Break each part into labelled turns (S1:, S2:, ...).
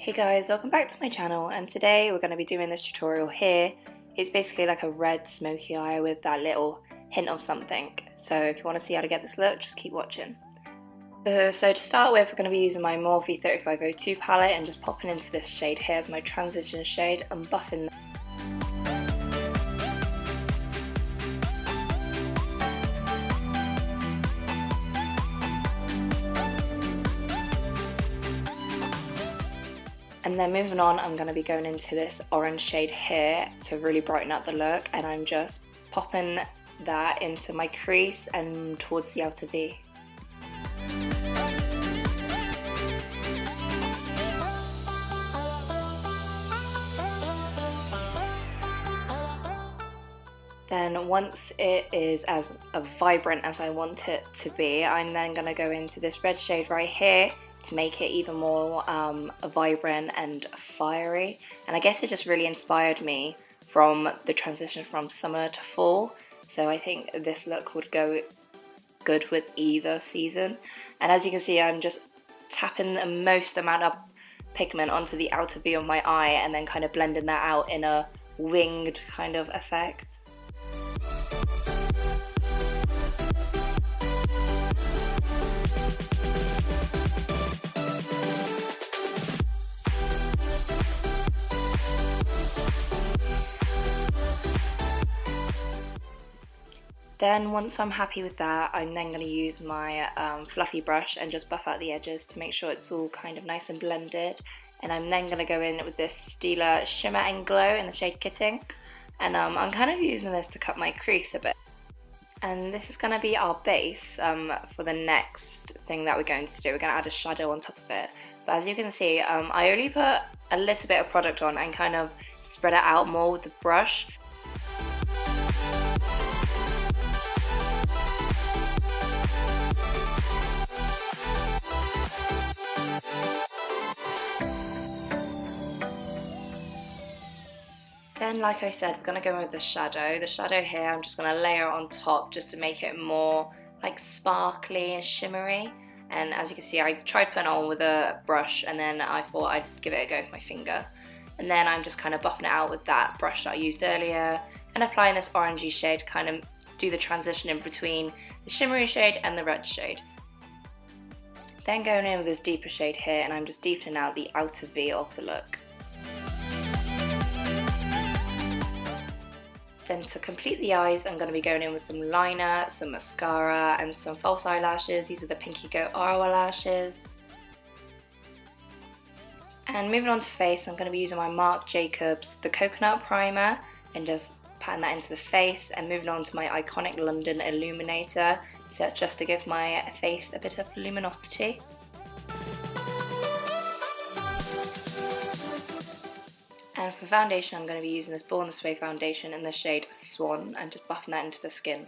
S1: Hey guys, welcome back to my channel, and today we're going to be doing this tutorial here. It's basically like a red smoky eye with that little hint of something. So if you want to see how to get this look, just keep watching. So to start with, we're going to be using my Morphe 3502 palette and just popping into this shade here as my transition shade and buffing. And then moving on, I'm going to be going into this orange shade here to really brighten up the look, and I'm just popping that into my crease and towards the outer V. Then once it is as vibrant as I want it to be, I'm then going to go into this red shade right here to make it even more vibrant and fiery. And I guess it just really inspired me from the transition from summer to fall. So I think this look would go good with either season. And as you can see, I'm just tapping the most amount of pigment onto the outer V of my eye and then kind of blending that out in a winged kind of effect. Then once I'm happy with that, I'm then going to use my fluffy brush and just buff out the edges to make sure it's all kind of nice and blended. And I'm then going to go in with this Stila Shimmer and Glow in the shade Kitting. And I'm kind of using this to cut my crease a bit. And this is going to be our base for the next thing that we're going to do. We're going to add a shadow on top of it. But as you can see, I only put a little bit of product on and kind of spread it out more with the brush. Then, like I said, we're going to go with the shadow. The shadow here, I'm just going to layer on top just to make it more like sparkly and shimmery. And as you can see, I tried putting it on with a brush and then I thought I'd give it a go with my finger. And then I'm just kind of buffing it out with that brush that I used earlier and applying this orangey shade to kind of do the transition in between the shimmery shade and the red shade. Then going in with this deeper shade here, and I'm just deepening out the outer V of the look. Then to complete the eyes, I'm going to be going in with some liner, some mascara and some false eyelashes. These are the Pinky Goat Aura lashes. And moving on to face, I'm going to be using my Marc Jacobs The Coconut Primer and just patting that into the face, and moving on to my iconic London Illuminator, so just to give my face a bit of luminosity. And for foundation, I'm going to be using this Born This Way foundation in the shade Swan and just buffing that into the skin.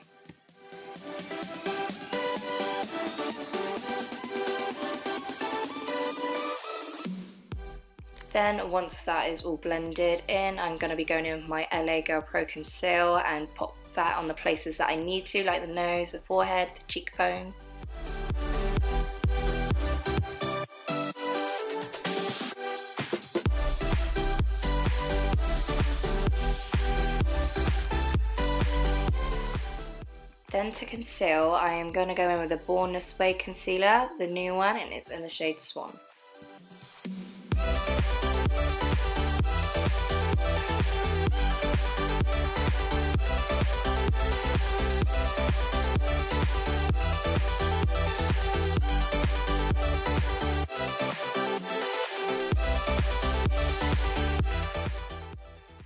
S1: Then once that is all blended in, I'm going to be going in with my LA Girl Pro Conceal and pop that on the places that I need to, like the nose, the forehead, the cheekbone. Then to conceal, I am going to go in with the Born This Way concealer, the new one, and it's in the shade Swan.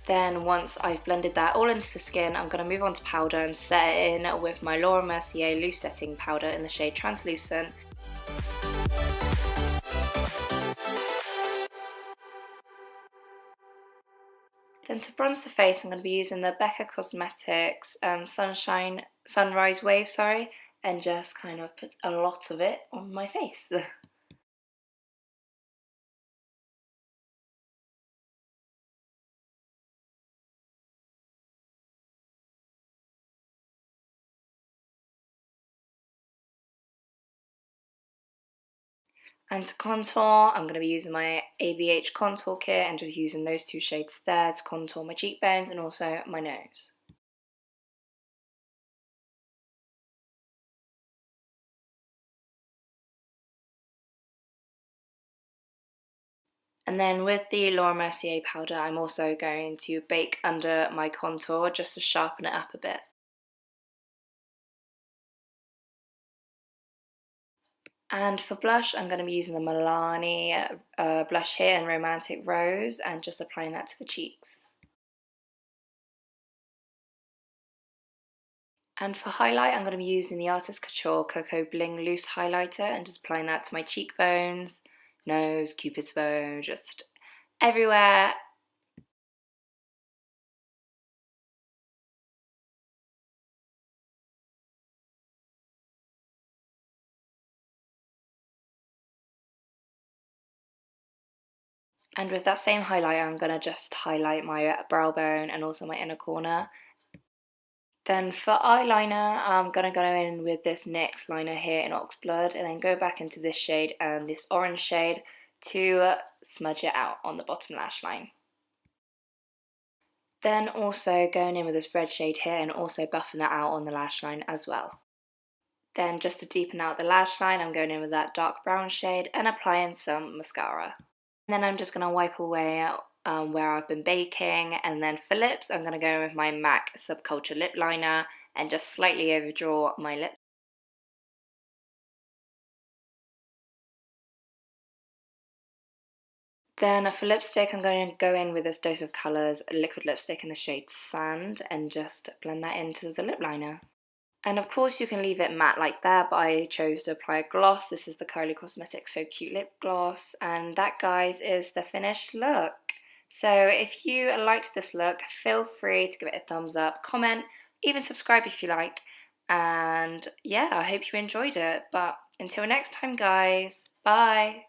S1: Then once I've blended that all into the skin, I'm going to move on to powder and set it in with my Laura Mercier Loose Setting Powder in the shade Translucent. Then to bronze the face, I'm going to be using the Becca Cosmetics Sunrise Wave, and just kind of put a lot of it on my face. And to contour, I'm going to be using my ABH contour kit and just using those 2 shades there to contour my cheekbones and also my nose. And then with the Laura Mercier powder, I'm also going to bake under my contour just to sharpen it up a bit. And for blush, I'm going to be using the Milani blush here in Romantic Rose and just applying that to the cheeks. And for highlight, I'm going to be using the Artist Couture Cocoa Bling Loose Highlighter and just applying that to my cheekbones, nose, cupid's bow, just everywhere. And with that same highlight, I'm going to just highlight my brow bone and also my inner corner. Then for eyeliner, I'm going to go in with this NYX liner here in Oxblood and then go back into this shade and this orange shade to smudge it out on the bottom lash line. Then also going in with this red shade here and also buffing that out on the lash line as well. Then just to deepen out the lash line, I'm going in with that dark brown shade and applying some mascara. And then I'm just going to wipe away where I've been baking, and then for lips I'm going to go in with my MAC Subculture lip liner and just slightly overdraw my lips. Then for lipstick I'm going to go in with this Dose of Colours liquid lipstick in the shade Sand and just blend that into the lip liner. And of course you can leave it matte like that, but I chose to apply a gloss. This is the Kylie Cosmetics So Cute Lip Gloss, and that, guys, is the finished look. So if you liked this look, feel free to give it a thumbs up, comment, even subscribe if you like. And yeah, I hope you enjoyed it. But until next time, guys, bye!